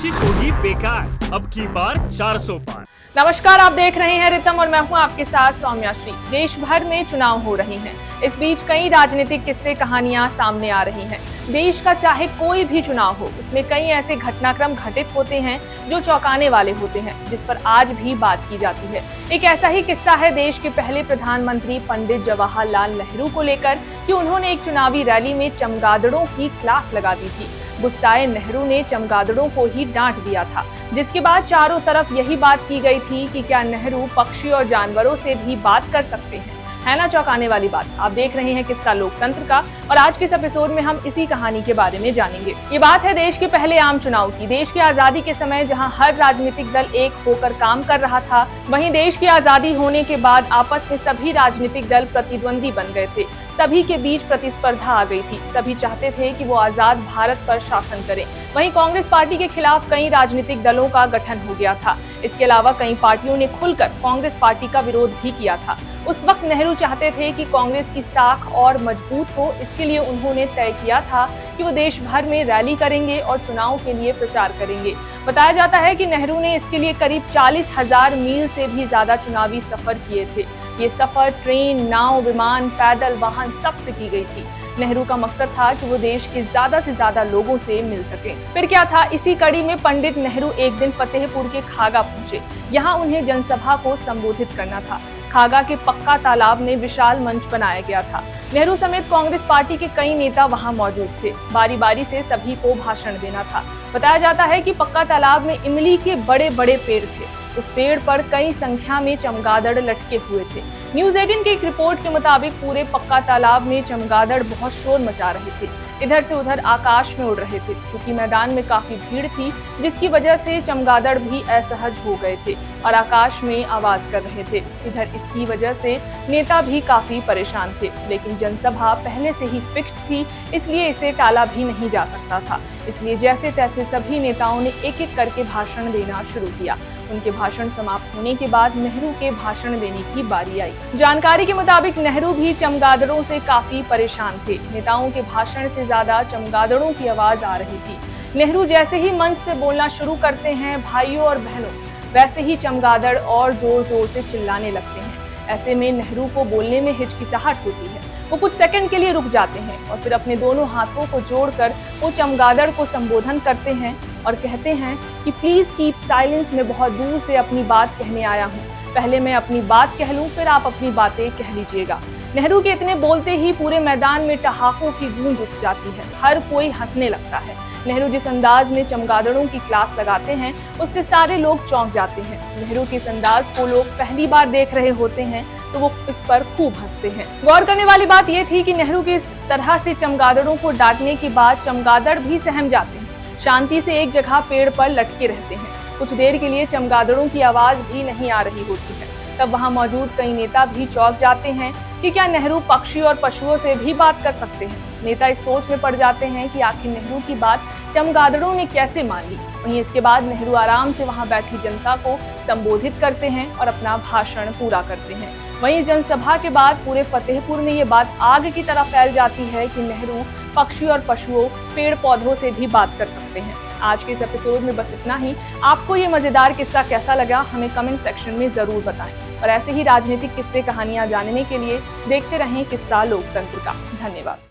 कोशिश होगी बेकार। अब की बार 400 पार। नमस्कार, आप देख रहे हैं रितम और मैं हूं आपके साथ सौम्या श्री। देश भर में चुनाव हो रहे हैं। इस बीच कई राजनीतिक किस्से कहानियां सामने आ रही हैं। देश का चाहे कोई भी चुनाव हो, उसमें कई ऐसे घटनाक्रम घटित होते हैं जो चौंकाने वाले होते हैं, जिस पर आज भी बात की जाती है। एक ऐसा ही किस्सा है देश के पहले प्रधानमंत्री पंडित जवाहरलाल नेहरू को लेकर कि उन्होंने एक चुनावी रैली में चमगादड़ों की क्लास लगा दी थी। गुस्साए नेहरू ने चमगादड़ों को ही डांट दिया था, जिसके बाद चारों तरफ यही बात की गई थी कि क्या नेहरू पक्षी और जानवरों से भी बात कर सकते हैं। है ना चौंकाने वाली बात। आप देख रहे हैं किस्सा लोकतंत्र का और आज के इस एपिसोड में हम इसी कहानी के बारे में जानेंगे। ये बात है देश के पहले आम चुनाव की। देश की आजादी के समय जहां हर राजनीतिक दल एक होकर काम कर रहा था, वहीं देश की आजादी होने के बाद आपस में सभी राजनीतिक दल प्रतिद्वंदी बन गए थे। सभी के बीच प्रतिस्पर्धा आ गई थी। सभी चाहते थे कि वो आजाद भारत पर शासन करें। वहीं कांग्रेस पार्टी के खिलाफ कई राजनीतिक दलों का गठन हो गया था। इसके अलावा कई पार्टियों ने खुलकर कांग्रेस पार्टी का विरोध भी किया था। उस वक्त नेहरू चाहते थे कि कांग्रेस की साख और मजबूत हो। इसके लिए उन्होंने तय किया था कि वो देश भर में रैली करेंगे और चुनाव के लिए प्रचार करेंगे। बताया जाता है कि नेहरू ने इसके लिए करीब 40,000 मील से भी ज्यादा चुनावी सफर किए थे। ये सफर ट्रेन, नाव, विमान, पैदल, वाहन सबसे की गई थी। नेहरू का मकसद था कि वो देश के ज्यादा से ज्यादा लोगों से मिल सके। फिर क्या था, इसी कड़ी में पंडित नेहरू एक दिन फतेहपुर के खागा पहुंचे। यहाँ उन्हें जनसभा को संबोधित करना था। खागा के पक्का तालाब में विशाल मंच बनाया गया था। नेहरू समेत कांग्रेस पार्टी के कई नेता वहां मौजूद थे। बारी बारी से सभी को भाषण देना था। बताया जाता है कि पक्का तालाब में इमली के बड़े बड़े पेड़ थे। उस पेड़ पर कई संख्या में चमगादड़ लटके हुए थे। न्यूज़ 18 की एक रिपोर्ट के मुताबिक पूरे पक्का तालाब में चमगादड़ बहुत शोर मचा रहे थे। इधर से उधर आकाश में उड़ रहे थे, क्योंकि मैदान में काफी भीड़ थी, जिसकी वजह से चमगादड़ भी असहज हो गए थे और आकाश में आवाज कर रहे थे। इधर इसकी वजह से नेता भी काफी परेशान थे, लेकिन जनसभा पहले से ही फिक्स्ड थी, इसलिए इसे टाला भी नहीं जा सकता था। इसलिए जैसे तैसे सभी नेताओं ने एक एक करके भाषण देना शुरू किया। उनके भाषण समाप्त होने के बाद नेहरू के भाषण देने की बारी आई। जानकारी के मुताबिक नेहरू भी चमगादड़ों से काफी परेशान थे। नेताओं के भाषण से ज्यादा चमगादड़ों की आवाज आ रही थी। नेहरू जैसे ही मंच से बोलना शुरू करते हैं, भाइयों और बहनों, वैसे ही चमगादड़ और जोर जोर से चिल्लाने लगते हैं। ऐसे में नेहरू को बोलने में हिचकिचाहट होती है। वो कुछ सेकंड के लिए रुक जाते हैं और फिर अपने दोनों हाथों को जोड़कर वो चमगादड़ को संबोधन करते हैं और कहते हैं कि प्लीज कीप साइलेंस, मैं बहुत दूर से अपनी बात कहने आया हूँ। पहले मैं अपनी बात कह लूँ, फिर आप अपनी बातें कह लीजिएगा। नेहरू के इतने बोलते ही पूरे मैदान में ठहाकों की गूंज उठ जाती है। हर कोई हंसने लगता है। नेहरू जिस अंदाज में चमगादड़ों की क्लास लगाते हैं, उससे सारे लोग चौंक जाते हैं। नेहरू के इस अंदाज को लोग पहली बार देख रहे होते हैं, तो वो इस पर खूब हंसते हैं। गौर करने वाली बात यह थी कि नेहरू की इस तरह से चमगादड़ों को डांटने के बाद चमगादड़ भी सहम जाते हैं। शांति से एक जगह पेड़ पर लटके रहते हैं। कुछ देर के लिए चमगादड़ों की आवाज भी नहीं आ रही होती है। तब वहां मौजूद कई नेता भी चौंक जाते हैं कि क्या नेहरू पक्षी और पशुओं से भी बात कर सकते हैं। नेता इस सोच में पड़ जाते हैं कि आखिर नेहरू की बात चमगादड़ों ने कैसे मान ली। वहीं इसके बाद नेहरू आराम से वहां बैठी जनता को संबोधित करते हैं और अपना भाषण पूरा करते हैं। वहीं जनसभा के बाद पूरे फतेहपुर में ये बात आग की तरह फैल जाती है कि नेहरू पक्षी और पशुओं, पेड़ पौधों से भी बात कर सकते हैं। आज के इस एपिसोड में बस इतना ही। आपको ये मजेदार किस्सा कैसा लगा, हमें कमेंट सेक्शन में जरूर बताएं। और ऐसे ही राजनीतिक किस्से कहानियां जानने के लिए देखते रहें किस्सा लोकतंत्र का। धन्यवाद।